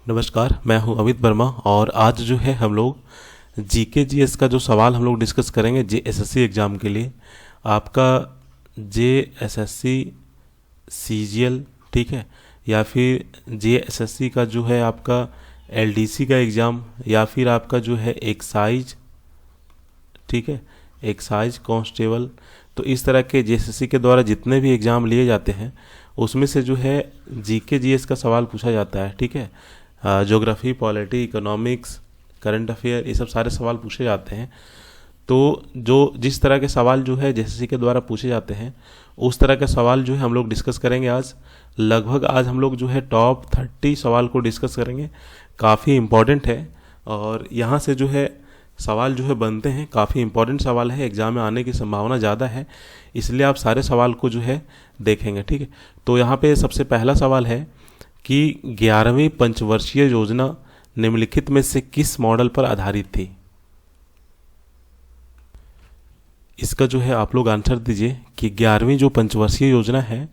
नमस्कार, मैं हूं अमित वर्मा और आज जो है हम लोग जीके जीएस का जो सवाल हम लोग डिस्कस करेंगे जेएसएससी एग्ज़ाम के लिए। आपका जेएसएससी सीजीएल, ठीक है, या फिर जेएसएससी का जो है आपका एलडीसी का एग्ज़ाम, या फिर आपका जो है एक्साइज, ठीक है, एक्साइज कांस्टेबल। तो इस तरह के जेएसएससी के द्वारा जितने भी एग्ज़ाम लिए जाते हैं उसमें से जो है जीके जीएस का सवाल पूछा जाता है, ठीक है। Geography, polity, economics, current affair, ये सब सारे सवाल पूछे जाते हैं। तो जो जिस तरह के सवाल जो है जेएसएससी के द्वारा पूछे जाते हैं उस तरह के सवाल जो है हम लोग डिस्कस करेंगे आज। लगभग आज हम लोग जो है टॉप 30 सवाल को डिस्कस करेंगे। काफ़ी इम्पॉर्टेंट है और यहाँ से जो है सवाल जो है बनते हैं, काफ़ी इम्पॉर्टेंट सवाल है, एग्ज़ाम में आने की संभावना ज़्यादा है, इसलिए आप सारे सवाल को जो है देखेंगे, ठीक है। तो यहाँ पे सबसे पहला सवाल है कि 11वीं पंचवर्षीय योजना निम्नलिखित में से किस मॉडल पर आधारित थी। इसका जो है आप लोग आंसर दीजिए कि 11वीं जो पंचवर्षीय योजना है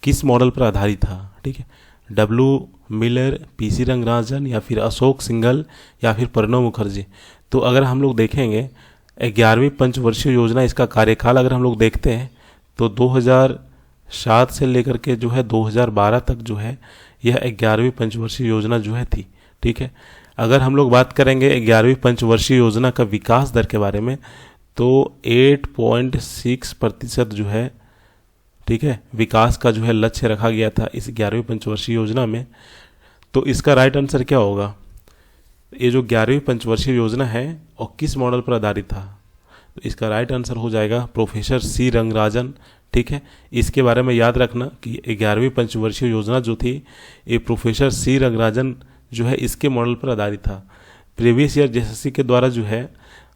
किस मॉडल पर आधारित था, ठीक है। डब्ल्यू मिलर, पीसी रंगराजन, या फिर अशोक सिंघल, या फिर प्रणब मुखर्जी। तो अगर हम लोग देखेंगे 11वीं पंचवर्षीय योजना, इसका कार्यकाल अगर हम लोग देखते हैं तो 2007 से लेकर के जो है 2012 तक जो है यह 11वीं पंचवर्षीय योजना जो है थी, ठीक है। अगर हम लोग बात करेंगे 11वीं पंचवर्षीय योजना का विकास दर के बारे में तो 8.6% जो है, ठीक है, विकास का जो है लक्ष्य रखा गया था इस 11वीं पंचवर्षीय योजना में। तो इसका राइट आंसर क्या होगा? ये जो 11वीं पंचवर्षीय योजना है और किस मॉडल पर आधारित था, तो इसका राइट आंसर हो जाएगा प्रोफेसर सी रंगराजन, ठीक है। इसके बारे में याद रखना कि 11वीं पंचवर्षीय योजना जो थी ये प्रोफेसर सी रंगराजन जो है इसके मॉडल पर आधारित था। प्रीवियस ईयर जेएसएससी के द्वारा जो है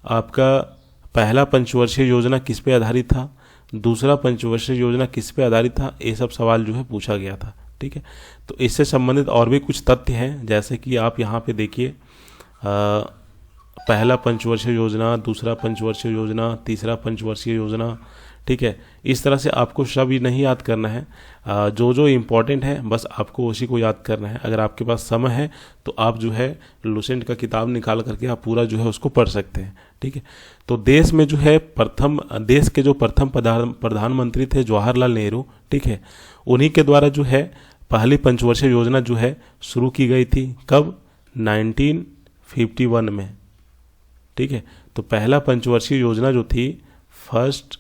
आपका पहला पंचवर्षीय योजना किस पे आधारित था, दूसरा पंचवर्षीय योजना किस पे आधारित था, ये सब सवाल जो है पूछा गया था, ठीक है। तो इससे संबंधित और भी कुछ तथ्य हैं, जैसे कि आप यहाँ पे देखिए पहला पंचवर्षीय योजना, दूसरा पंचवर्षीय योजना, तीसरा पंचवर्षीय योजना, ठीक है। इस तरह से आपको सब ही नहीं याद करना है, जो जो इम्पोर्टेंट है बस आपको उसी को याद करना है। अगर आपके पास समय है तो आप जो है लुसेंट का किताब निकाल करके आप पूरा जो है उसको पढ़ सकते हैं, ठीक है। तो देश में जो है देश के जो प्रथम प्रधानमंत्री थे जवाहरलाल नेहरू, ठीक है, उन्हीं के द्वारा जो है पहली पंचवर्षीय योजना जो है शुरू की गई थी। कब? 1951 में, ठीक है। तो पहला पंचवर्षीय योजना जो थी फर्स्ट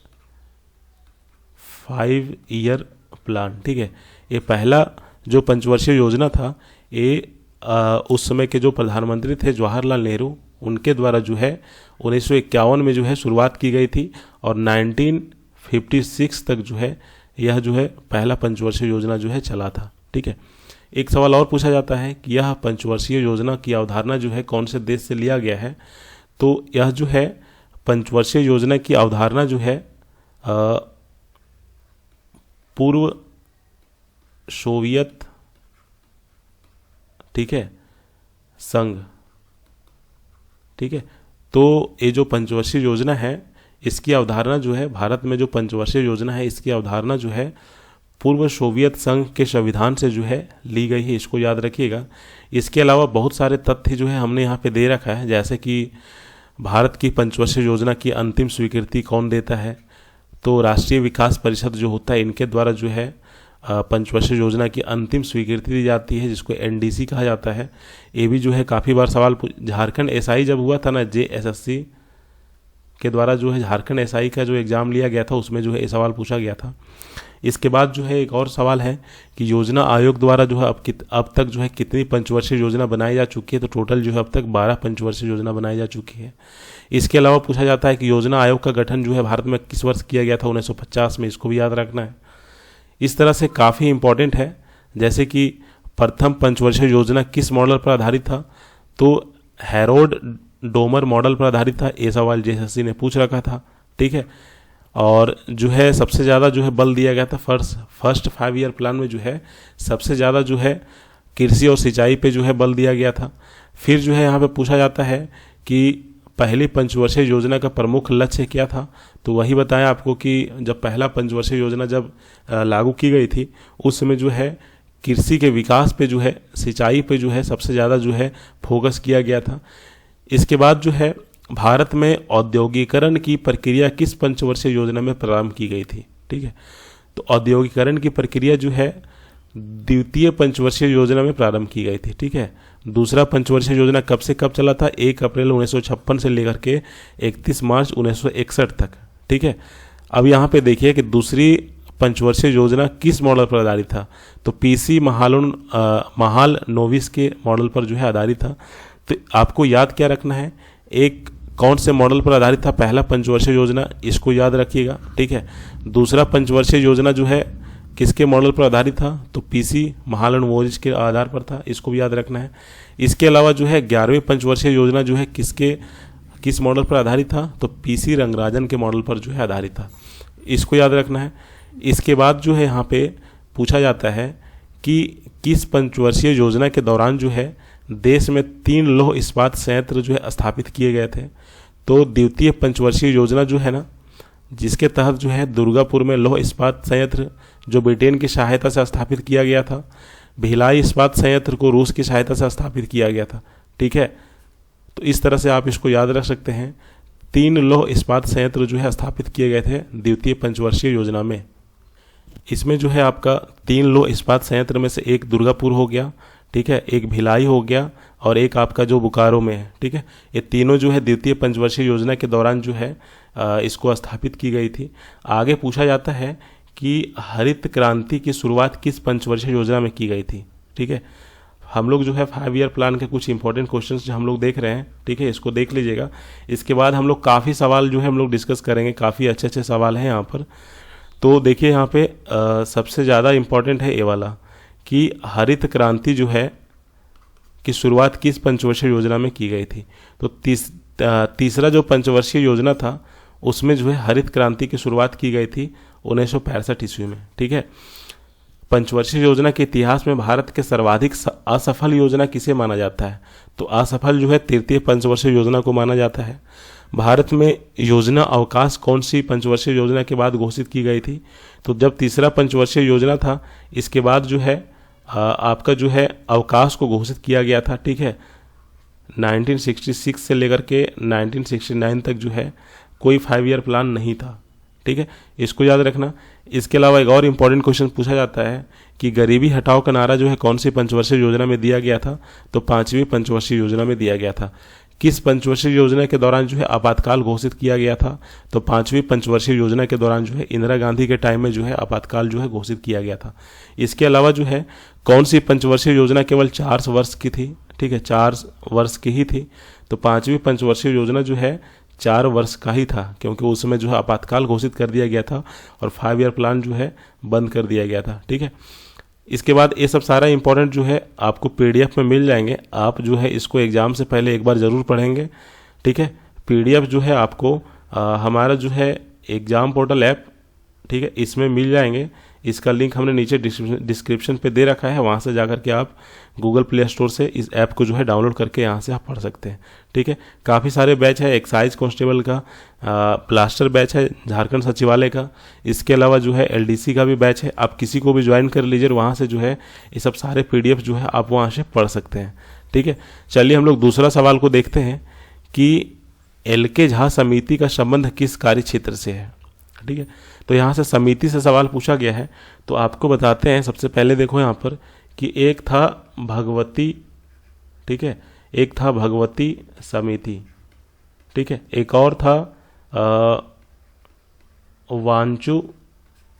5 ईयर प्लान, ठीक है, ये पहला जो पंचवर्षीय योजना था ये उस समय के जो प्रधानमंत्री थे जवाहरलाल नेहरू उनके द्वारा जो है 1951 में जो है शुरुआत की गई थी और 1956 तक जो है यह जो है पहला पंचवर्षीय योजना जो है चला था, ठीक है। एक सवाल और पूछा जाता है कि यह पंचवर्षीय योजना की अवधारणा जो है कौन से देश से लिया गया है। तो यह जो है पंचवर्षीय योजना की अवधारणा जो है पूर्व सोवियत, ठीक है, संघ, ठीक है। तो ये जो पंचवर्षीय योजना है इसकी अवधारणा जो है, भारत में जो पंचवर्षीय योजना है इसकी अवधारणा जो है पूर्व सोवियत संघ के संविधान से जो है ली गई है, इसको याद रखिएगा। इसके अलावा बहुत सारे तथ्य जो है हमने यहाँ पे दे रखा है, जैसे कि भारत की पंचवर्षीय योजना की अंतिम स्वीकृति कौन देता है, तो राष्ट्रीय विकास परिषद जो होता है इनके द्वारा जो है पंचवर्षीय योजना की अंतिम स्वीकृति दी जाती है, जिसको एनडीसी कहा जाता है। ये भी जो है काफ़ी बार सवाल झारखंड एसआई जब हुआ था ना जेएसएससी के द्वारा जो है झारखंड एसआई का जो एग्ज़ाम लिया गया था उसमें जो है ये सवाल पूछा गया था। इसके बाद जो है एक और सवाल है कि योजना आयोग द्वारा जो है अब तक जो है कितनी पंचवर्षीय योजना बनाई जा चुकी है, तो टोटल जो है अब तक 12 पंचवर्षीय योजना बनाई जा चुकी है। इसके अलावा पूछा जाता है कि योजना आयोग का गठन जो है भारत में किस वर्ष किया गया था, 1950 में, इसको भी याद रखना है। इस तरह से काफ़ी इंपॉर्टेंट है, जैसे कि प्रथम पंचवर्षीय योजना किस मॉडल पर आधारित था, तो हैरोल्ड डोमर मॉडल पर आधारित था। ये सवाल जेएसएससी ने पूछ रखा था, ठीक है। और जो है सबसे ज़्यादा जो है बल दिया गया था फर्स्ट 5 ईयर प्लान में जो है सबसे ज़्यादा जो है कृषि और सिंचाई पे जो है बल दिया गया था। फिर जो है यहाँ पे पूछा जाता है कि पहली पंचवर्षीय योजना का प्रमुख लक्ष्य क्या था, तो वही बताया आपको कि जब पहला पंचवर्षीय योजना जब लागू की गई थी उस समय जो है कृषि के विकास पे जो है, सिंचाई पे जो है सबसे ज़्यादा जो है फोकस किया गया था। इसके बाद जो है भारत में औद्योगिकरण की प्रक्रिया किस पंचवर्षीय योजना में प्रारंभ की गई थी? ठीक है, तो औद्योगिकरण की प्रक्रिया जो है द्वितीय पंचवर्षीय योजना में प्रारंभ की गई थी। ठीक है, दूसरा पंचवर्षीय योजना कब से कब चला था? 1 अप्रैल 1956 से लेकर के 31 मार्च 1961 तक। ठीक है, अब यहाँ पे देखिए कि दूसरी पंचवर्षीय योजना किस मॉडल पर आधारित था? तो पीसी महाल नोविस के मॉडल पर जो है आधारित था। तो आपको याद क्या रखना है, एक कौन से मॉडल पर आधारित था? पहला पंचवर्षीय योजना, इसको याद रखिएगा। ठीक है, दूसरा पंचवर्षीय योजना जो है किसके मॉडल पर आधारित था? तो पीसी महालनोबिस के आधार पर था, इसको भी याद रखना है। इसके अलावा जो है 11वीं पंचवर्षीय योजना जो है किस मॉडल पर आधारित था? तो पीसी रंगराजन के मॉडल पर जो है आधारित था, इसको याद रखना है। इसके बाद जो है यहाँ पे पूछा जाता है कि किस पंचवर्षीय योजना के दौरान जो है देश में 3 लौह इस्पात संयंत्र जो है स्थापित किए गए थे? तो द्वितीय पंचवर्षीय योजना जो है ना, जिसके तहत जो है दुर्गापुर में लौह इस्पात संयंत्र जो ब्रिटेन की सहायता से स्थापित किया गया था, भिलाई इस्पात संयंत्र को रूस की सहायता से स्थापित किया गया था। ठीक है, तो इस तरह से आप इसको याद रख सकते हैं। 3 लौह इस्पात संयंत्र जो है स्थापित किए गए थे द्वितीय पंचवर्षीय योजना में। इसमें जो है आपका 3 लौह इस्पात संयंत्र में से एक दुर्गापुर हो गया, ठीक है, एक भिलाई हो गया और एक आपका जो बोकारो में है। ठीक है, ये तीनों जो है द्वितीय पंचवर्षीय योजना के दौरान जो है इसको स्थापित की गई थी। आगे पूछा जाता है कि हरित क्रांति की शुरुआत किस पंचवर्षीय योजना में की गई थी? ठीक है, हम लोग जो है 5 ईयर प्लान के कुछ इंपॉर्टेंट क्वेश्चंस जो हम लोग देख रहे हैं, ठीक है, इसको देख लीजिएगा। इसके बाद हम लोग काफ़ी सवाल जो है हम लोग डिस्कस करेंगे, काफ़ी अच्छे अच्छे सवाल हैं यहाँ पर। तो देखिए यहाँ पे सबसे ज़्यादा इम्पॉर्टेंट है ये वाला कि हरित क्रांति जो है की शुरुआत किस पंचवर्षीय योजना में की गई थी? तो तीसरा जो पंचवर्षीय योजना था उसमें जो है हरित क्रांति की शुरुआत की गई थी 1965 ईस्वी में। ठीक है, पंचवर्षीय योजना के इतिहास में भारत के सर्वाधिक असफल योजना किसे माना जाता है? तो असफल जो है तृतीय पंचवर्षीय योजना को माना जाता है। भारत में योजना अवकाश कौन सी पंचवर्षीय योजना के बाद घोषित की गई थी? तो जब तीसरा पंचवर्षीय योजना था इसके बाद जो है आपका जो है अवकाश को घोषित किया गया था। ठीक है, 1966 से लेकर के 1969 तक जो है कोई 5 ईयर प्लान नहीं था। ठीक है, इसको याद रखना। इसके अलावा एक और इम्पॉर्टेंट क्वेश्चन पूछा जाता है कि गरीबी हटाओ का नारा जो है कौन सी पंचवर्षीय योजना में दिया गया था? तो 5वीं पंचवर्षीय योजना में दिया गया था। किस पंचवर्षीय योजना के दौरान जो है आपातकाल घोषित किया गया था? तो 5वीं पंचवर्षीय योजना के दौरान जो है इंदिरा गांधी के टाइम में जो है आपातकाल जो है घोषित किया गया था। इसके अलावा जो है कौन सी पंचवर्षीय योजना केवल 4 वर्ष की थी? ठीक है, 4 वर्ष की ही थी। तो 5वीं पंचवर्षीय योजना जो है 4 वर्ष का ही था, क्योंकि उसमें जो है आपातकाल घोषित कर दिया गया था और 5 ईयर प्लान जो है बंद कर दिया गया था। ठीक है, इसके बाद ये सब सारा इंपॉर्टेंट जो है आपको पीडीएफ में मिल जाएंगे। आप जो है इसको एग्जाम से पहले एक बार ज़रूर पढ़ेंगे। ठीक है, पीडीएफ जो है आपको हमारा जो है एग्जाम पोर्टल ऐप, ठीक है, इसमें मिल जाएंगे। इसका लिंक हमने नीचे डिस्क्रिप्शन पे दे रखा है, वहाँ से जाकर के आप गूगल प्ले स्टोर से इस ऐप को जो है डाउनलोड करके यहाँ से आप पढ़ सकते हैं। ठीक है, काफ़ी सारे बैच है, एक्साइज कांस्टेबल का प्लास्टर बैच है, झारखंड सचिवालय का, इसके अलावा जो है एलडीसी का भी बैच है। आप किसी को भी ज्वाइन कर लीजिए, वहाँ से जो है ये सब सारे पीडीएफ जो है आप वहाँ से पढ़ सकते हैं। ठीक है, चलिए हम लोग दूसरा सवाल को देखते हैं कि एल.के. झा समिति का संबंध किस कार्य क्षेत्र से है। ठीक है, तो यहाँ से समिति से सवाल पूछा गया है, तो आपको बताते हैं। सबसे पहले देखो यहाँ पर कि एक था भगवती, ठीक है, एक था भगवती समिति, ठीक है, एक और था वांचू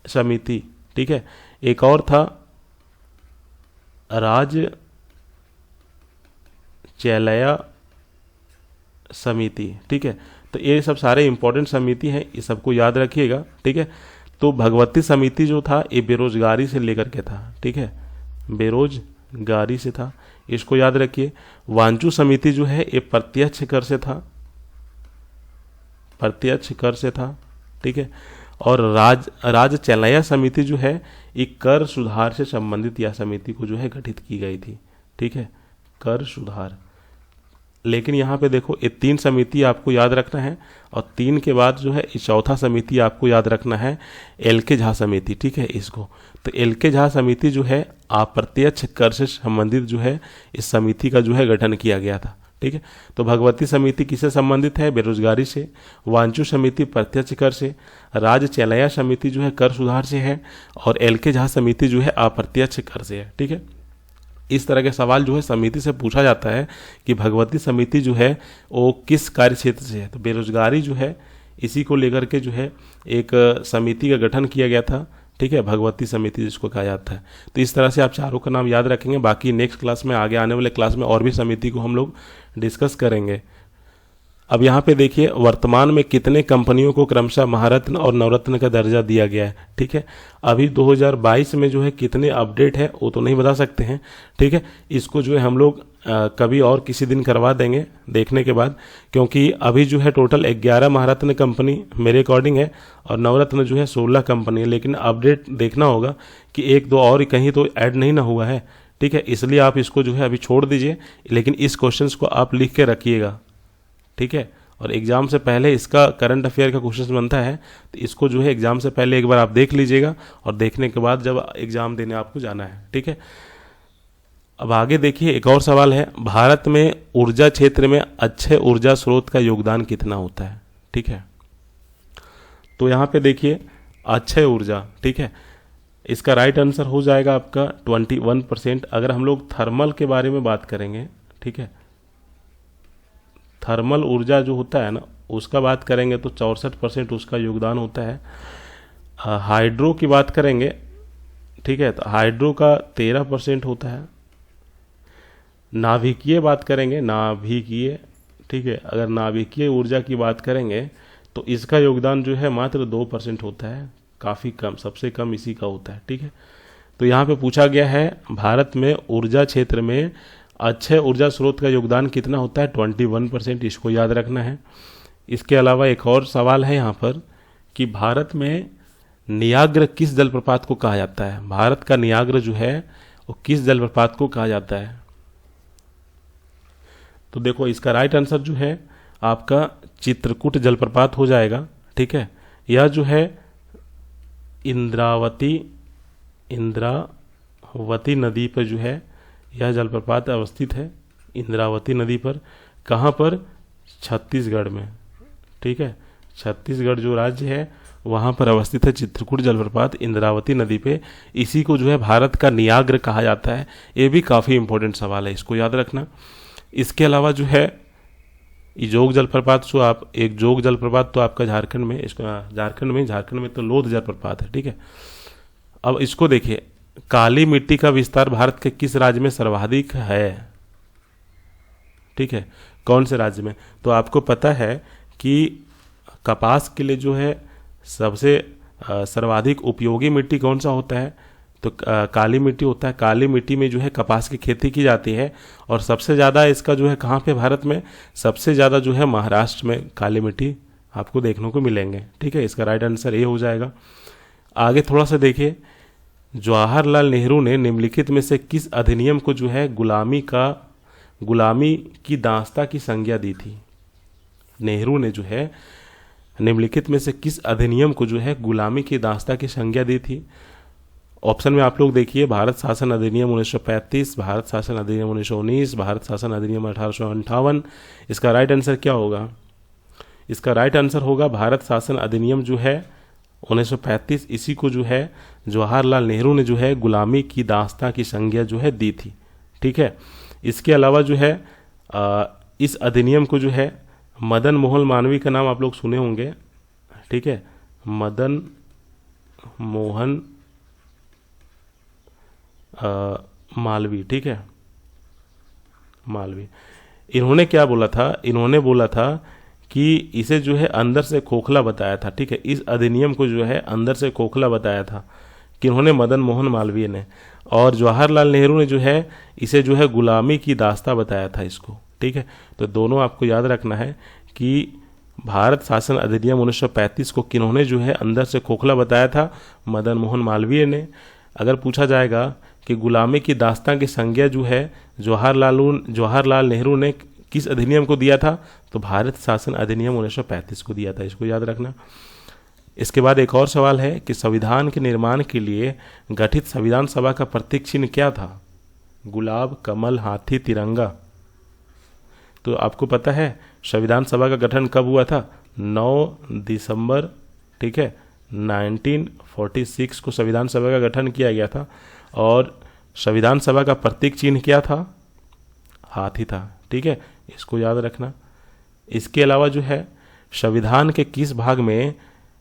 समिति, ठीक है, एक और था राजचैलया समिति। ठीक है, तो ये सब सारे इंपॉर्टेंट समिति हैं, ये सबको याद रखिएगा। ठीक है, तो भगवती समिति जो था ये बेरोजगारी से लेकर के था। ठीक है, बेरोजगारी से था, इसको याद रखिए। वांचू समिति जो है ये प्रत्यक्ष कर से था, प्रत्यक्ष कर से था। ठीक है, और राजचैलया समिति जो है ये कर सुधार से संबंधित यह समिति को जो है गठित की गई थी। ठीक है, कर सुधार। लेकिन यहाँ पे देखो ये 3 समिति आपको याद रखना है, और 3 के बाद जो है चौथा समिति आपको याद रखना है एल के झा समिति, ठीक है इसको। तो एल के झा समिति जो है अप्रत्यक्ष कर से संबंधित जो है इस समिति का जो है गठन किया गया था, ठीक है। तो भगवती समिति किससे संबंधित है? बेरोजगारी से। वांचू समिति प्रत्यक्ष कर से। राज्य चलैया समिति जो है कर सुधार से है, और एल के झा समिति जो है अप्रत्यक्ष कर से है, ठीक है। इस तरह के सवाल जो है समिति से पूछा जाता है कि भगवती समिति जो है वो किस कार्य क्षेत्र से है। तो बेरोजगारी जो है इसी को लेकर के जो है एक समिति का गठन किया गया था, ठीक है, भगवती समिति जिसको कहा जाता है। तो इस तरह से आप चारों का नाम याद रखेंगे। बाकी नेक्स्ट क्लास में, आगे आने वाले क्लास में और भी समिति को हम लोग डिस्कस करेंगे। अब यहाँ पे देखिए वर्तमान में कितने कंपनियों को क्रमशः महारत्न और नवरत्न का दर्जा दिया गया है, ठीक है। अभी 2022 में जो है कितने अपडेट है वो तो नहीं बता सकते हैं, ठीक है। इसको जो है हम लोग कभी और किसी दिन करवा देंगे देखने के बाद, क्योंकि अभी जो है टोटल 11 महारत्न कंपनी मेरे अकॉर्डिंग है, और नवरत्न जो है 16 कंपनी है। लेकिन अपडेट देखना होगा कि 1-2 और कहीं तो ऐड नहीं ना हुआ है, ठीक है। इसलिए आप इसको जो है अभी छोड़ दीजिए, लेकिन इस क्वेश्चन को आप लिख के रखिएगा, ठीक है। और एग्जाम से पहले इसका करंट अफेयर का क्वेश्चन बनता है, तो इसको जो है एग्जाम से पहले एक बार आप देख लीजिएगा, और देखने के बाद जब एग्जाम देने आपको जाना है, ठीक है। अब आगे देखिए एक और सवाल है, भारत में ऊर्जा क्षेत्र में अच्छे ऊर्जा स्रोत का योगदान कितना होता है, ठीक है। तो यहाँ पे देखिए अक्षय ऊर्जा, ठीक है, इसका राइट आंसर हो जाएगा आपका 21%। अगर हम लोग थर्मल के बारे में बात करेंगे, ठीक है, थर्मल ऊर्जा जो होता है ना उसका बात करेंगे तो 64% उसका योगदान होता है। हाइड्रो की बात करेंगे, ठीक है, तो हाइड्रो का 13% होता है। नाभिकीय बात करेंगे, नाभिकीय, ठीक है, अगर नाभिकीय ऊर्जा की बात करेंगे तो इसका योगदान जो है मात्र 2% होता है, काफ़ी कम, सबसे कम इसी का होता है, ठीक है। तो यहाँ पे पूछा गया है भारत में ऊर्जा क्षेत्र में अच्छे ऊर्जा स्रोत का योगदान कितना होता है? 21%, इसको याद रखना है। इसके अलावा एक और सवाल है यहाँ पर कि भारत में नियाग्र किस जलप्रपात को कहा जाता है? भारत का नियाग्र जो है वो किस जलप्रपात को कहा जाता है? तो देखो इसका राइट आंसर जो है आपका चित्रकूट जलप्रपात हो जाएगा, ठीक है। यह जो है इंद्रावती नदी पर जो है यह जलप्रपात अवस्थित है, इंद्रावती नदी पर। कहाँ पर? छत्तीसगढ़ में, ठीक है। छत्तीसगढ़ जो राज्य है वहाँ पर अवस्थित है चित्रकूट जलप्रपात इंद्रावती नदी पे। इसी को जो है भारत का नियाग्र कहा जाता है। ये भी काफ़ी इंपॉर्टेंट सवाल है, इसको याद रखना। इसके अलावा जो है जोग जलप्रपात, जो आप एक जोग जलप्रपात तो आपका झारखंड में, इसका झारखंड में तो लोध जलप्रपात है, ठीक है। अब इसको देखिए, काली मिट्टी का विस्तार भारत के किस राज्य में सर्वाधिक है, ठीक है, कौन से राज्य में? तो आपको पता है कि कपास के लिए जो है सबसे सर्वाधिक उपयोगी मिट्टी कौन सा होता है? तो काली मिट्टी होता है। काली मिट्टी में जो है कपास की खेती की जाती है, और सबसे ज़्यादा इसका जो है कहाँ पे भारत में? सबसे ज़्यादा जो है महाराष्ट्र में काली मिट्टी आपको देखने को मिलेंगे, ठीक है। इसका राइट आंसर ये हो जाएगा। आगे थोड़ा सा देखिए, जवाहरलाल नेहरू ने निम्नलिखित में से किस अधिनियम को जो है गुलामी की दास्ता की संज्ञा दी थी? नेहरू ने जो है निम्नलिखित में से किस अधिनियम को जो है गुलामी की दास्ता की संज्ञा दी थी? ऑप्शन में आप लोग देखिए, भारत शासन अधिनियम 1935, भारत शासन अधिनियम 1919, भारत शासन अधिनियम 1858। इसका राइट आंसर क्या होगा? इसका राइट आंसर होगा भारत शासन अधिनियम जो है 1935। इसी को जो है जवाहरलाल नेहरू ने जो है गुलामी की दास्तां की संज्ञा जो है दी थी, ठीक है। इसके अलावा जो है इस अधिनियम को जो है मदन मोहन मालवीय का नाम आप लोग सुने होंगे, ठीक है, मदन मोहन मालवीय, ठीक है, मालवीय। इन्होंने क्या बोला था? इन्होंने बोला था कि इसे जो है अंदर से खोखला बताया था, ठीक है। इस अधिनियम को जो है अंदर से खोखला बताया था किन्होंने? मदन मोहन मालवीय ने। और जवाहरलाल नेहरू ने जो है इसे जो है गुलामी की दास्तां बताया था इसको, ठीक है। तो दोनों आपको याद रखना है कि भारत शासन अधिनियम 1935 को किन्होंने जो है अंदर से खोखला बताया था? मदन मोहन मालवीय ने। अगर पूछा जाएगा कि गुलामी की दास्तां की संज्ञा जो है जवाहरलाल नेहरू ने किस अधिनियम को दिया था? तो भारत शासन अधिनियम 1935 को दिया था, इसको याद रखना। इसके बाद एक और सवाल है कि संविधान के निर्माण के लिए गठित संविधान सभा का प्रतीक चिन्ह क्या था? गुलाब, कमल, हाथी, तिरंगा। तो आपको पता है संविधान सभा का गठन कब हुआ था? 9 दिसंबर, ठीक है, 1946 को संविधान सभा का गठन किया गया था। और संविधान सभा का प्रतीक चिन्ह क्या था? हाथी था, ठीक है, इसको याद रखना। इसके अलावा जो है संविधान के किस भाग में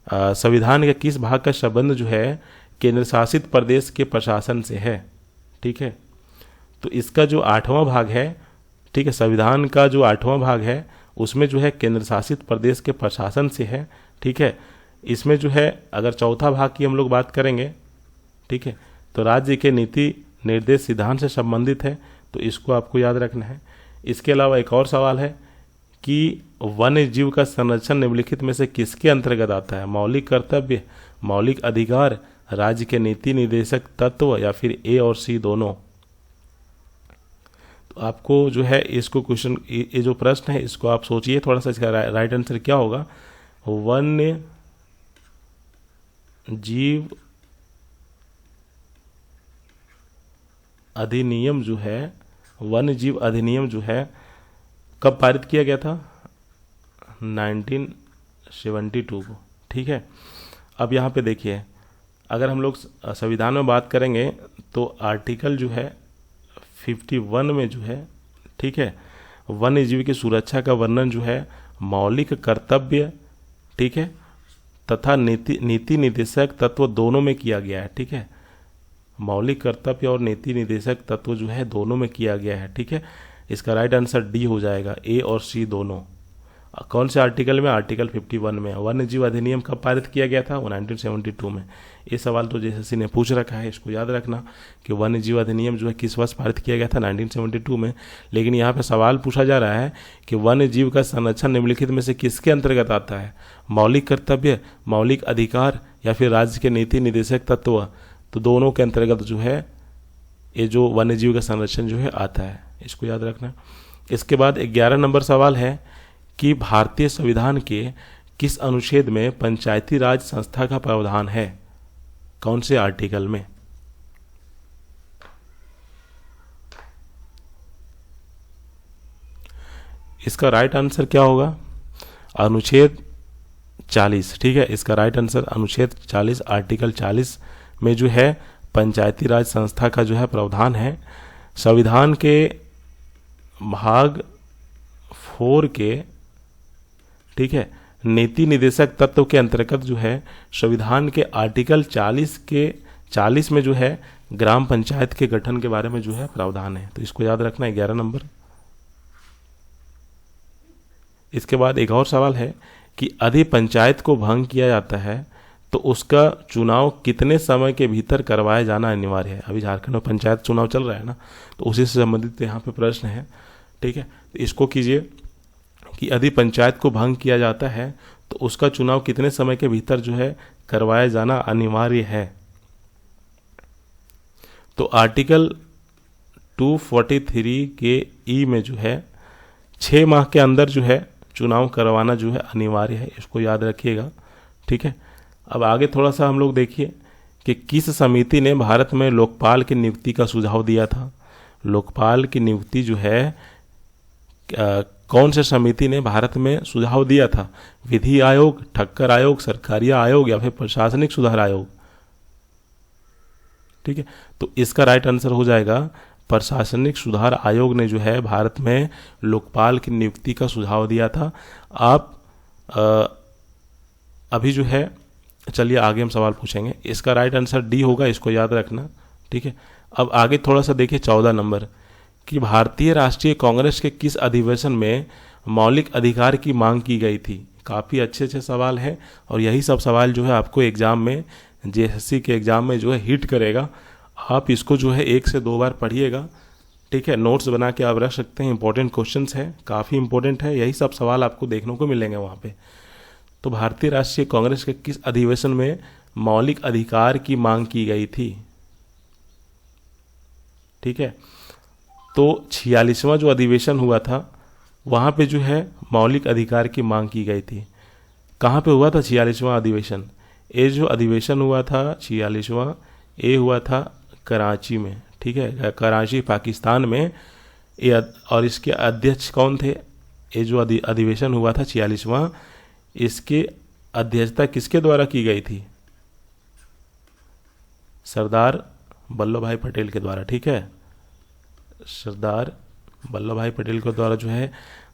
संविधान के किस भाग का संबंध जो है केंद्र शासित प्रदेश के प्रशासन से है? ठीक है, तो इसका जो 8वां भाग है, ठीक है, संविधान का जो 8वां भाग है उसमें जो है केंद्र शासित प्रदेश के प्रशासन से है, ठीक है। इसमें जो है अगर चौथा भाग की हम लोग बात करेंगे, ठीक है, तो राज्य के नीति निर्देश सिद्धांत से संबंधित है, तो इसको आपको याद रखना है। इसके अलावा एक और सवाल है कि वन्य जीव का संरक्षण निम्नलिखित में से किसके अंतर्गत आता है? मौलिक कर्तव्य, मौलिक अधिकार, राज्य के नीति निर्देशक तत्व या फिर ए और सी दोनों। तो आपको जो है इसको क्वेश्चन, ये जो प्रश्न है इसको आप सोचिए थोड़ा सा, इसका राइट आंसर क्या होगा? वन्य जीव अधिनियम जो है, वन्य जीव अधिनियम जो है कब पारित किया गया था? 1972 को, ठीक है। अब यहाँ पे देखिए, अगर हम लोग संविधान में बात करेंगे तो आर्टिकल जो है 51 में जो है, ठीक है, वन्य जीव की सुरक्षा का वर्णन जो है मौलिक कर्तव्य, ठीक है, तथा नीति निर्देशक तत्व दोनों में किया गया है, ठीक है। मौलिक कर्तव्य और नीति निर्देशक तत्व जो है दोनों में किया गया है, ठीक है। इसका राइट आंसर डी हो जाएगा, ए और सी दोनों। कौन से आर्टिकल में? आर्टिकल 51 में। वन्य जीव अधिनियम कब पारित किया गया था? 1972 में। ये सवाल तो जेएसएससी ने पूछ रखा है, इसको याद रखना कि वन्य जीव अधिनियम जो है किस वर्ष पारित किया गया था? 1972 में। लेकिन यहाँ पे सवाल पूछा जा रहा है कि वन्य जीव का संरक्षण निम्नलिखित में से किसके अंतर्गत आता है? मौलिक कर्तव्य, मौलिक अधिकार या फिर राज्य के नीति निर्देशक तत्व? तो दोनों के अंतर्गत जो है ये जो वन्य जीव का संरक्षण जो है आता है, इसको याद रखना। इसके बाद 11 नंबर सवाल है कि भारतीय संविधान के किस अनुच्छेद में पंचायती राज संस्था का प्रावधान है? कौन से आर्टिकल में? इसका राइट आंसर क्या होगा? अनुच्छेद 40, ठीक है। इसका राइट आंसर अनुच्छेद 40, आर्टिकल 40 में जो है पंचायती राज संस्था का जो है प्रावधान है। संविधान के भाग 4 के, ठीक है, नीति निर्देशक तत्व के अंतर्गत जो है संविधान के आर्टिकल 40 में जो है ग्राम पंचायत के गठन के बारे में जो है प्रावधान है, तो इसको याद रखना, 11 नंबर। इसके बाद एक और सवाल है कि यदि पंचायत को भंग किया जाता है तो उसका चुनाव कितने समय के भीतर करवाया जाना अनिवार्य है? अभी झारखंड में पंचायत चुनाव चल रहा है ना, तो उसी से संबंधित यहाँ पे प्रश्न है, ठीक है। तो इसको कीजिए कि यदि पंचायत को भंग किया जाता है तो उसका चुनाव कितने समय के भीतर जो है करवाया जाना अनिवार्य है? तो आर्टिकल 243 के ई में जो है 6 माह के अंदर जो है चुनाव करवाना जो है अनिवार्य है, इसको याद रखिएगा, ठीक है। अब आगे थोड़ा सा हम लोग देखिए कि किस समिति ने भारत में लोकपाल की नियुक्ति का सुझाव दिया था? लोकपाल की नियुक्ति जो है कौन से समिति ने भारत में सुझाव दिया था? विधि आयोग, ठक्कर आयोग, सरकारी आयोग या फिर प्रशासनिक सुधार आयोग? ठीक है, तो इसका राइट आंसर हो जाएगा प्रशासनिक सुधार आयोग ने जो है भारत में लोकपाल की नियुक्ति का सुझाव दिया था। आप अभी जो है, चलिए आगे हम सवाल पूछेंगे। इसका राइट आंसर डी होगा, इसको याद रखना, ठीक है। अब आगे थोड़ा सा देखिए 14 नंबर कि भारतीय राष्ट्रीय कांग्रेस के किस अधिवेशन में मौलिक अधिकार की मांग की गई थी? काफ़ी अच्छे अच्छे सवाल हैं और यही सब सवाल जो है आपको एग्जाम में, जेएसएससी के एग्जाम में जो है हिट करेगा। आप इसको जो है 1 से 2 बार पढ़िएगा, ठीक है। नोट्स बना के आप रख सकते हैं, इंपॉर्टेंट क्वेश्चंस हैं, काफ़ी इंपॉर्टेंट है, यही सब सवाल आपको देखने को मिलेंगे वहाँ पे। तो भारतीय राष्ट्रीय कांग्रेस के किस अधिवेशन में मौलिक अधिकार की मांग की गई थी? ठीक है, तो 46वां जो अधिवेशन हुआ था वहाँ पे जो है मौलिक अधिकार की मांग की गई थी। कहाँ पे हुआ था 46वां अधिवेशन? ये जो अधिवेशन हुआ था 46वां, ये हुआ था कराची में, ठीक है, कराची पाकिस्तान में। ये और इसके अध्यक्ष कौन थे? ये जो अधिवेशन हुआ था 46वां, इसके अध्यक्षता किसके द्वारा की गई थी? सरदार वल्लभ भाई पटेल के द्वारा, ठीक है। सरदार वल्लभ भाई पटेल के द्वारा जो है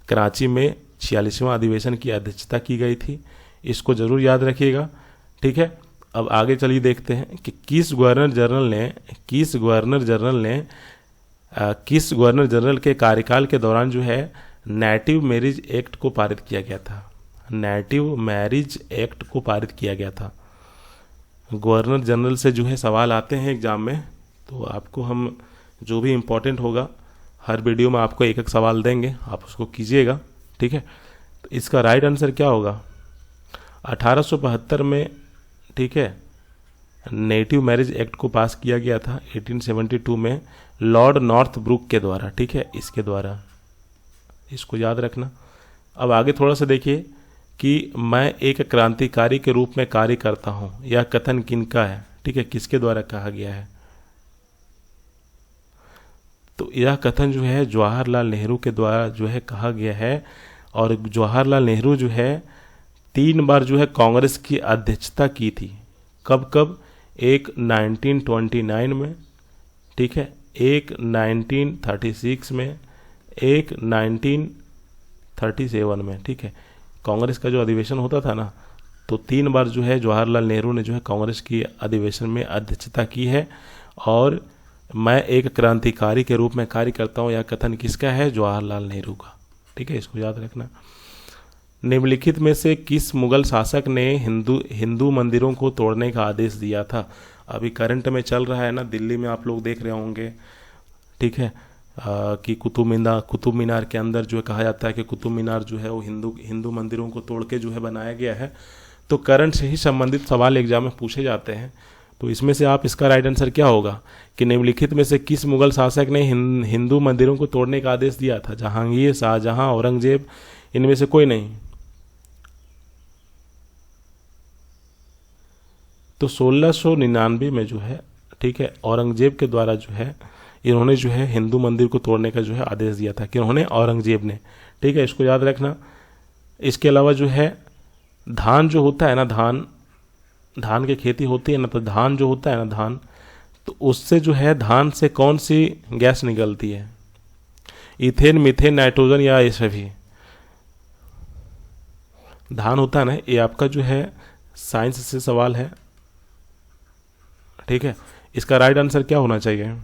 कराची में 46वां अधिवेशन की अध्यक्षता की गई थी। इसको जरूर याद रखिएगा, ठीक है। अब आगे चलिए देखते हैं कि किस गवर्नर जनरल के कार्यकाल के दौरान जो है नेटिव मैरिज एक्ट को पारित किया गया था। नेटिव मैरिज एक्ट को पारित किया गया था। गवर्नर जनरल से जो है सवाल आते हैं एग्जाम में, तो आपको हम जो भी इम्पोर्टेंट होगा हर वीडियो में आपको एक एक सवाल देंगे, आप उसको कीजिएगा, ठीक है। तो इसका राइट आंसर क्या होगा? 1872 में, ठीक है, नेटिव मैरिज एक्ट को पास किया गया था 1872 में लॉर्ड नॉर्थब्रुक के द्वारा, ठीक है, इसके द्वारा, इसको याद रखना। अब आगे थोड़ा सा देखिए कि मैं एक क्रांतिकारी के रूप में कार्य करता हूं, यह कथन किनका है? ठीक है, किसके द्वारा कहा गया है? तो यह कथन जो है जवाहरलाल नेहरू के द्वारा जो है कहा गया है। और जवाहरलाल नेहरू जो है 3 बार जो है कांग्रेस की अध्यक्षता की थी। कब कब? एक 1929 में, ठीक है, एक 1936 में, एक 1937 में, ठीक है। कांग्रेस का जो अधिवेशन होता था ना, तो 3 बार जो है जवाहरलाल नेहरू ने जो है कांग्रेस की अधिवेशन में अध्यक्षता की है। और मैं एक क्रांतिकारी के रूप में कार्य करता हूँ, यह कथन किसका है? जवाहरलाल नेहरू का, ठीक है, इसको याद रखना। निम्नलिखित में से किस मुगल शासक ने हिंदू मंदिरों को तोड़ने का आदेश दिया था? अभी करंट में चल रहा है ना, दिल्ली में आप लोग देख रहे होंगे, ठीक है, कि कुतुब मीनार के अंदर जो है कहा जाता है कि कुतुब मीनार जो है वो हिंदू मंदिरों को तोड़ के जो है बनाया गया है। तो करंट से ही संबंधित सवाल एग्जाम में पूछे जाते हैं। तो इसमें से आप इसका राइट आंसर क्या होगा कि निम्नलिखित में से किस मुगल शासक ने हिंदू मंदिरों को तोड़ने का आदेश दिया था? जहांगीर, शाहजहां, औरंगजेब, इनमें से कोई नहीं। तो 1699 में जो है, ठीक है, औरंगजेब के द्वारा जो है इन्होंने जो है हिंदू मंदिर को तोड़ने का जो है आदेश दिया था। कि उन्होंने? औरंगजेब ने, ठीक है, इसको याद रखना। इसके अलावा जो है धान जो होता है ना, धान की खेती होती है ना, तो धान जो होता है ना, धान, तो उससे जो है धान से कौन सी गैस निकलती है? इथेन, मीथेन, नाइट्रोजन या ये सभी? धान होता है ना, ये आपका जो है साइंस से सवाल है, ठीक है। इसका राइट आंसर क्या होना चाहिए?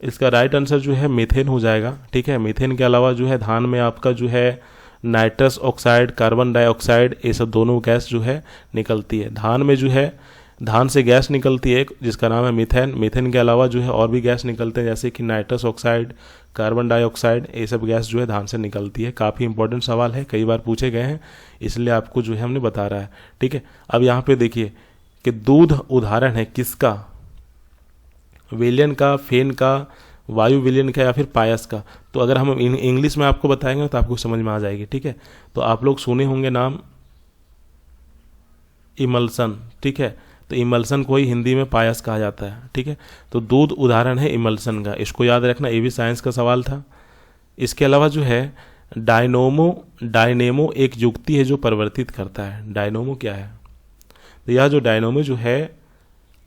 इसका राइट आंसर जो है मीथेन हो जाएगा, ठीक है। मीथेन के अलावा जो है धान में आपका जो है नाइट्रस ऑक्साइड, कार्बन डाइऑक्साइड, ये सब दोनों गैस जो है निकलती है। धान में जो है धान से गैस निकलती है जिसका नाम है मीथेन। मीथेन के अलावा जो है और भी गैस निकलते हैं, जैसे कि नाइट्रस ऑक्साइड, कार्बन डाइऑक्साइड, ये सब गैस जो है धान से निकलती है। काफ़ी इंपॉर्टेंट सवाल है, कई बार पूछे गए हैं, इसलिए आपको जो है हमने बता रहा है, ठीक है। अब यहाँ पे देखिए कि दूध उदाहरण है किसका? विलयन का, फेन का, वायु विलयन का, या फिर पायस का? तो अगर हम इंग्लिश में आपको बताएंगे तो आपको समझ में आ जाएगी, ठीक है। तो आप लोग सुने होंगे नाम इमल्सन, ठीक है। तो इमल्सन को ही हिंदी में पायस कहा जाता है, ठीक है। तो दूध उदाहरण है इमल्सन का, इसको याद रखना, ये भी साइंस का सवाल था। इसके अलावा जो है डायनेमो एक युक्ति है जो परिवर्तित करता है। डायनेमो क्या है? तो यह जो डायनेमो जो है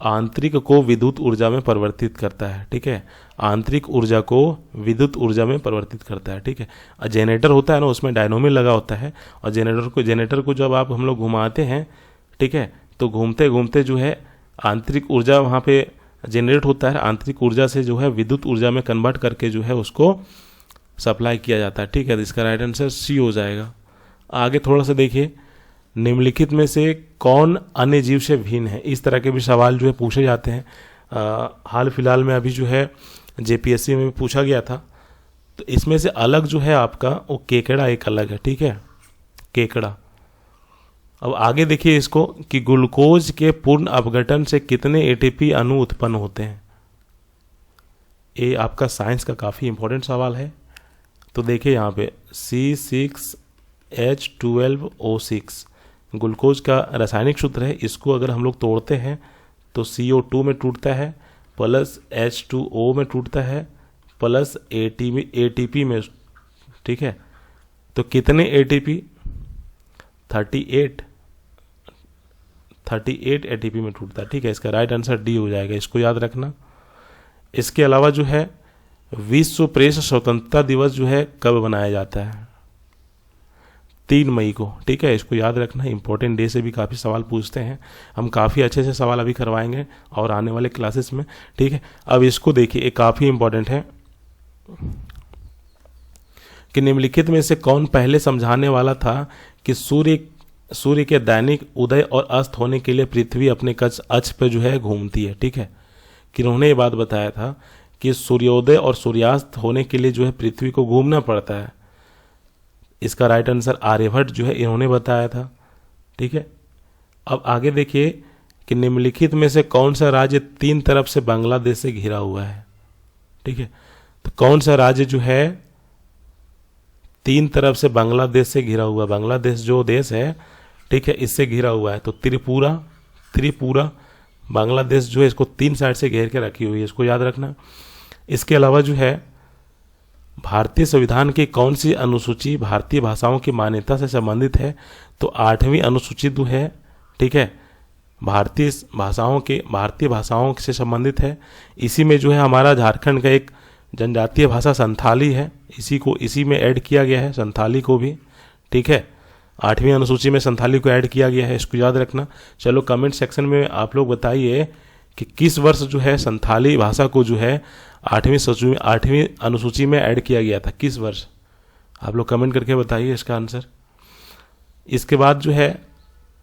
आंतरिक को विद्युत ऊर्जा में परिवर्तित करता है, ठीक है। आंतरिक ऊर्जा को विद्युत ऊर्जा में परिवर्तित करता है, ठीक है। जनरेटर होता है ना, उसमें डायनेमो लगा होता है, और जनरेटर को जब आप हम लोग घुमाते हैं, ठीक है, तो घूमते घूमते जो है आंतरिक ऊर्जा वहाँ पे जनरेट होता है, आंतरिक ऊर्जा से जो है विद्युत ऊर्जा में कन्वर्ट करके जो है उसको सप्लाई किया जाता है, ठीक है। तो इसका राइट आंसर सी हो जाएगा। आगे थोड़ा सा देखिए, निम्नलिखित में से कौन अन्य जीव से भिन्न है? इस तरह के भी सवाल जो है पूछे जाते हैं। हाल फिलहाल में अभी जो है जेपीएससी में भी पूछा गया था। तो इसमें से अलग जो है आपका वो केकड़ा एक अलग है, ठीक है, केकड़ा। अब आगे देखिए इसको कि ग्लूकोज के पूर्ण अपघटन से कितने एटीपी अणु उत्पन्न होते हैं? ये आपका साइंस का काफ़ी इंपॉर्टेंट सवाल है। तो देखिए यहाँ पे C6H12O6 ग्लूकोज का रासायनिक सूत्र है। इसको अगर हम लोग तोड़ते हैं तो CO2 में टूटता है, प्लस H2O में टूटता है, प्लस ATP में, ठीक है। तो कितने ATP? 38 ATP में टूटता है, ठीक है। इसका राइट आंसर डी हो जाएगा, इसको याद रखना। इसके अलावा जो है विश्व प्रेस स्वतंत्रता दिवस जो है कब मनाया जाता है? 3 मई को, ठीक है। इसको याद रखना, इंपॉर्टेंट डे से भी काफ़ी सवाल पूछते हैं। हम काफ़ी अच्छे से सवाल अभी करवाएंगे और आने वाले क्लासेस में, ठीक है। अब इसको देखिए, ये काफ़ी इंपॉर्टेंट है कि निम्नलिखित में से कौन पहले समझाने वाला था कि सूर्य के दैनिक उदय और अस्त होने के लिए पृथ्वी अपने अक्ष पर जो है घूमती है, ठीक है। किन्होंने ये बात बताया था कि सूर्योदय और सूर्यास्त होने के लिए जो है पृथ्वी को घूमना पड़ता है? इसका राइट आंसर आर्यभट्ट जो है इन्होंने बताया था, ठीक है। अब आगे देखिए कि निम्नलिखित में से कौन सा राज्य 3 तरफ से बांग्लादेश से घिरा हुआ है, ठीक है। तो कौन सा राज्य जो है 3 तरफ से बांग्लादेश से घिरा हुआ? बांग्लादेश जो देश है, ठीक है, इससे घिरा हुआ है। तो त्रिपुरा बांग्लादेश जो है इसको 3 साइड से घेर के रखी हुई है, इसको याद रखना। इसके अलावा जो है भारतीय संविधान की कौन सी अनुसूची भारतीय भाषाओं की मान्यता से संबंधित है? तो 8वीं अनुसूची जो है, ठीक है, भारतीय भाषाओं से संबंधित है। इसी में जो है हमारा झारखंड का एक जनजातीय भाषा संथाली है, इसी में ऐड किया गया है, संथाली को भी, ठीक है। 8वीं अनुसूची में संथाली को ऐड किया गया है, इसको याद रखना। चलो कमेंट सेक्शन में आप लोग बताइए कि किस वर्ष जो है संथाली भाषा को जो है 8वीं अनुसूची में ऐड किया गया था, किस वर्ष? आप लोग कमेंट करके बताइए इसका आंसर। इसके बाद जो है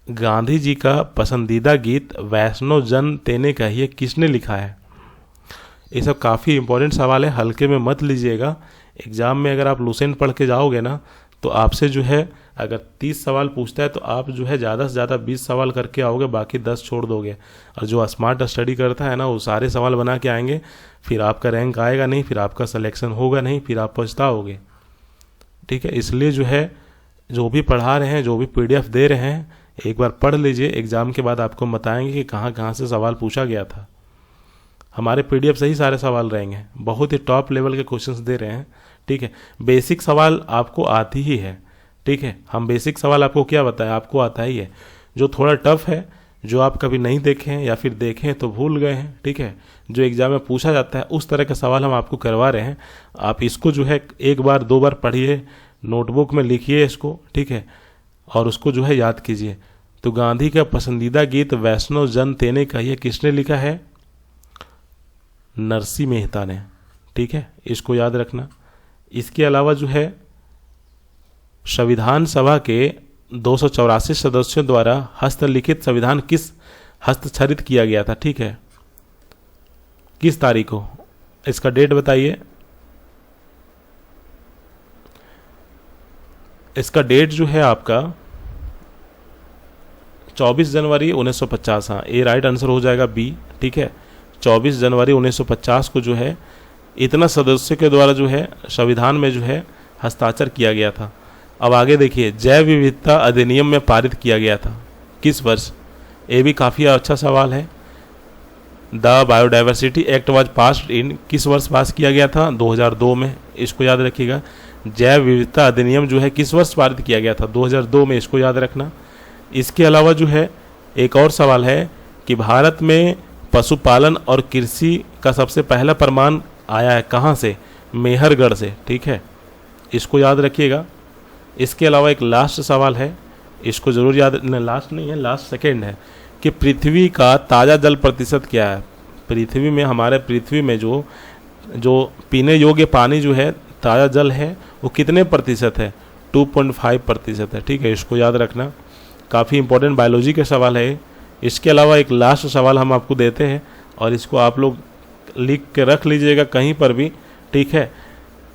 गांधी जी का पसंदीदा गीत वैष्णव जन तेने कहिए किसने लिखा है? ये सब काफ़ी इंपॉर्टेंट सवाल है, हल्के में मत लीजिएगा। एग्जाम में अगर आप लुसेंट पढ़ के जाओगे ना तो आपसे जो है अगर 30 सवाल पूछता है तो आप जो है ज़्यादा से ज़्यादा 20 सवाल करके आओगे, बाकी 10 छोड़ दोगे। और जो स्मार्ट स्टडी करता है ना वो सारे सवाल बना के आएंगे, फिर आपका रैंक आएगा नहीं, फिर आपका सिलेक्शन होगा नहीं, फिर आप पछताओगे, ठीक है। इसलिए जो है जो भी पढ़ा रहे हैं, जो भी PDF दे रहे हैं, एक बार पढ़ लीजिए। एग्ज़ाम के बाद आपको बताएंगे कि कहाँ कहाँ से सवाल पूछा गया था। हमारे PDF से ही सारे सवाल रहेंगे, बहुत ही टॉप लेवल के क्वेश्चंस दे रहे हैं, ठीक है। बेसिक सवाल आपको आती ही है, ठीक है। हम बेसिक सवाल आपको क्या बताया, आपको आता ही है। जो थोड़ा टफ है, जो आप कभी नहीं देखे हैं या फिर देखे हैं तो भूल गए हैं, ठीक है, जो एग्जाम में पूछा जाता है उस तरह का सवाल हम आपको करवा रहे हैं। आप इसको जो है 1 बार 2 बार पढ़िए, नोटबुक में लिखिए इसको, ठीक है, और उसको जो है याद कीजिए। तो गांधी का पसंदीदा गीत वैष्णव जन तेने कहिए किसने लिखा है? नरसिंह मेहता ने, ठीक है, इसको याद रखना। इसके अलावा जो है संविधान सभा के 284 सदस्यों द्वारा हस्तलिखित संविधान हस्तक्षरित किया गया था, ठीक है, किस तारीख को? इसका डेट बताइए। इसका डेट जो है आपका 24 जनवरी 1950, हाँ ये राइट आंसर हो जाएगा बी, ठीक है। 24 जनवरी 1950 को जो है इतना सदस्यों के द्वारा जो है संविधान में जो है हस्ताक्षर किया गया था। अब आगे देखिए, जैव विविधता अधिनियम में पारित किया गया था किस वर्ष? ये भी काफ़ी अच्छा सवाल है। The biodiversity act was passed in, किस वर्ष पास किया गया था? 2002 में, इसको याद रखिएगा। जैव विविधता अधिनियम जो है किस वर्ष पारित किया गया था? 2002 में, इसको याद रखना। इसके अलावा जो है एक और सवाल है कि भारत में पशुपालन और कृषि का सबसे पहला प्रमाण आया है कहाँ से? मेहरगढ़ से, ठीक है, इसको याद रखिएगा। इसके अलावा एक लास्ट सवाल है, इसको ज़रूर याद, लास्ट नहीं है, लास्ट सेकेंड है, कि पृथ्वी का ताज़ा जल प्रतिशत क्या है? पृथ्वी में, हमारे पृथ्वी में जो पीने योग्य पानी जो है, ताज़ा जल है, वो कितने प्रतिशत है? 2.5% है, ठीक है, इसको याद रखना। काफ़ी इंपॉर्टेंट बायोलॉजी के सवाल है। इसके अलावा एक लास्ट सवाल हम आपको देते हैं और इसको आप लोग लिख के रख लीजिएगा कहीं पर भी, ठीक है।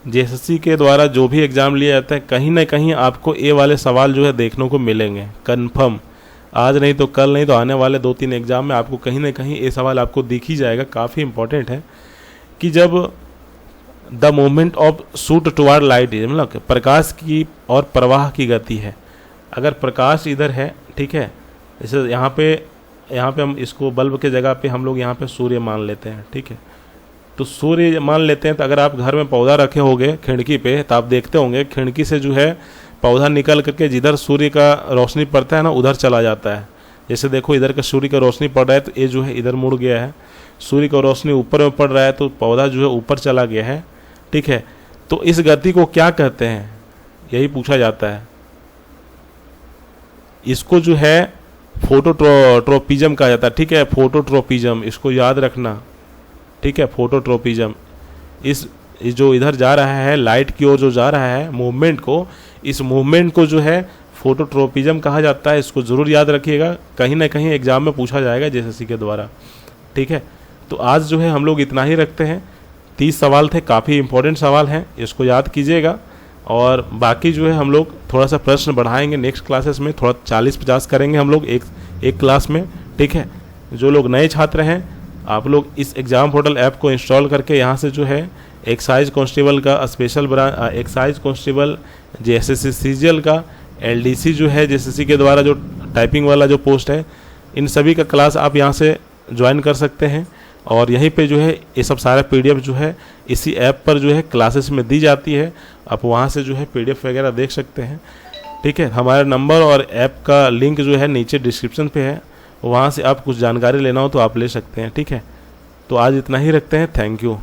JSSC के द्वारा जो भी एग्ज़ाम लिया जाता है, कहीं ना कहीं आपको ये वाले सवाल जो है देखने को मिलेंगे कन्फर्म। आज नहीं तो कल, नहीं तो आने वाले 2-3 एग्ज़ाम में आपको कहीं ना कहीं ये सवाल आपको दिख ही जाएगा। काफ़ी इंपॉर्टेंट है कि जब the movement of suit toward light is, मतलब प्रकाश की और प्रवाह की गति है। अगर प्रकाश इधर है, ठीक है, जैसे यहाँ पे हम इसको बल्ब के जगह पे हम लोग यहाँ पे सूर्य मान लेते हैं, ठीक है, तो सूर्य मान लेते हैं। तो अगर आप घर में पौधा रखे होंगे खिड़की पे, तो आप देखते होंगे खिड़की से जो है पौधा निकल करके जिधर सूर्य का रोशनी पड़ता है ना, उधर चला जाता है। जैसे देखो इधर का सूर्य का रोशनी पड़ रहा है, तो ये जो है इधर मुड़ गया है। सूर्य का रोशनी ऊपर में पड़ रहा है, तो पौधा जो है ऊपर चला गया है, ठीक है। तो इस गति को क्या कहते हैं, यही पूछा जाता है। इसको जो है फोटोट्रोपिज्म कहा जाता है, ठीक है, फोटोट्रोपिज्म, इसको याद रखना, ठीक है, फोटोट्रोपिज्म। इस जो इधर जा रहा है लाइट की ओर जो जा रहा है मूवमेंट को, इस मूवमेंट को जो है फोटोट्रोपिज्म कहा जाता है। इसको ज़रूर याद रखिएगा, कहीं ना कहीं एग्जाम में पूछा जाएगा जेएसएससी के द्वारा, ठीक है। तो आज जो है हम लोग इतना ही रखते हैं। 30 सवाल थे, काफ़ी इंपॉर्टेंट सवाल हैं, इसको याद कीजिएगा। और बाकी जो है हम लोग थोड़ा सा प्रश्न बढ़ाएंगे नेक्स्ट क्लासेस में, थोड़ा 40-50 करेंगे हम लोग एक क्लास में, ठीक है। जो लोग नए छात्र हैं, आप लोग इस एग्ज़ाम पोर्टल ऐप को इंस्टॉल करके यहाँ से जो है एक्साइज कांस्टेबल का special branch, excise constable JSSC CGL का, एलडीसी जो है जेएसएससी के द्वारा जो टाइपिंग वाला जो पोस्ट है, इन सभी का क्लास आप यहाँ से ज्वाइन कर सकते हैं। और यहीं पे जो है ये सब सारा पीडीएफ जो है इसी ऐप पर जो है क्लासेस में दी जाती है। आप वहाँ से जो है पीडीएफ वगैरह देख सकते हैं, ठीक है। हमारा नंबर और ऐप का लिंक जो है नीचे डिस्क्रिप्शन पे है, वहाँ से आप कुछ जानकारी लेना हो तो आप ले सकते हैं, ठीक है। तो आज इतना ही रखते हैं, थैंक यू।